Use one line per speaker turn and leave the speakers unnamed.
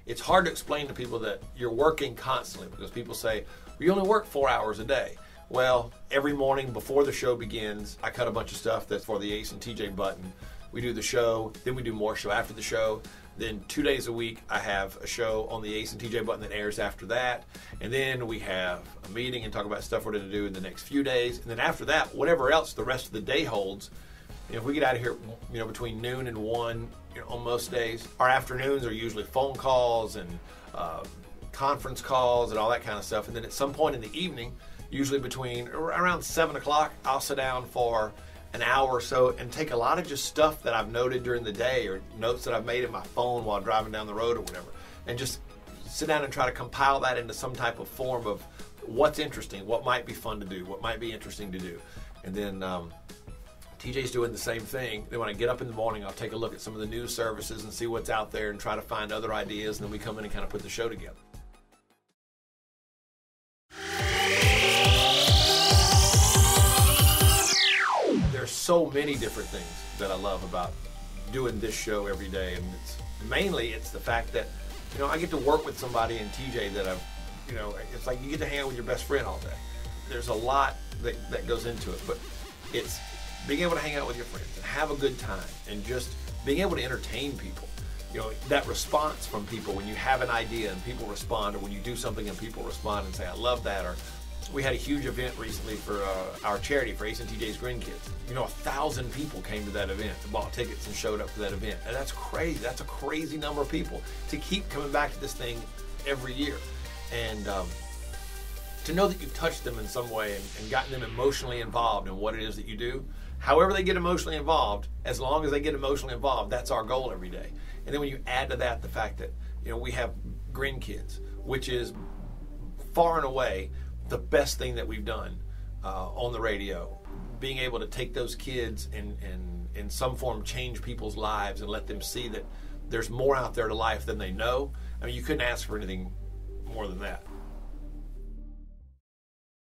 it's hard to explain to people that you're working constantly, because people say, well, you only work 4 hours a day. Well, every morning before the show begins, I cut a bunch of stuff that's for the Ace and TJ button. We do the show, then we do more show after the show. Then 2 days a week, I have a show on the Ace and TJ button that airs after that. And then we have a meeting and talk about stuff we're going to do in the next few days. And then after that, whatever else the rest of the day holds, if we get out of here, between noon and 1, on most days, our afternoons are usually phone calls and conference calls and all that kind of stuff. And then at some point in the evening, usually between around 7 o'clock, I'll sit down for an hour or so and take a lot of just stuff that I've noted during the day or notes that I've made in my phone while driving down the road or whatever, and just sit down and try to compile that into some type of form of what's interesting, what might be fun to do, what might be interesting to do. And then TJ's doing the same thing. Then when I get up in the morning, I'll take a look at some of the news services and see what's out there and try to find other ideas, and then we come in and kind of put the show together. There's so many different things that I love about doing this show every day, and it's the fact that I get to work with somebody in TJ that I've it's like you get to hang out with your best friend all day. There's a lot that goes into it, but it's being able to hang out with your friends and have a good time and just being able to entertain people. That response from people when you have an idea and people respond, or when you do something and people respond and say, I love that. Or we had a huge event recently for our charity, for Ace and TJ's Grandkids. 1,000 people came to that event, bought tickets and showed up for that event. And that's crazy. That's a crazy number of people to keep coming back to this thing every year. And to know that you've touched them in some way and gotten them emotionally involved in what it is that you do. However they get emotionally involved, as long as they get emotionally involved, that's our goal every day. And then when you add to that the fact that we have Grandkids, which is far and away the best thing that we've done on the radio, being able to take those kids and in some form change people's lives and let them see that there's more out there to life than they know. I mean, you couldn't ask for anything more than that.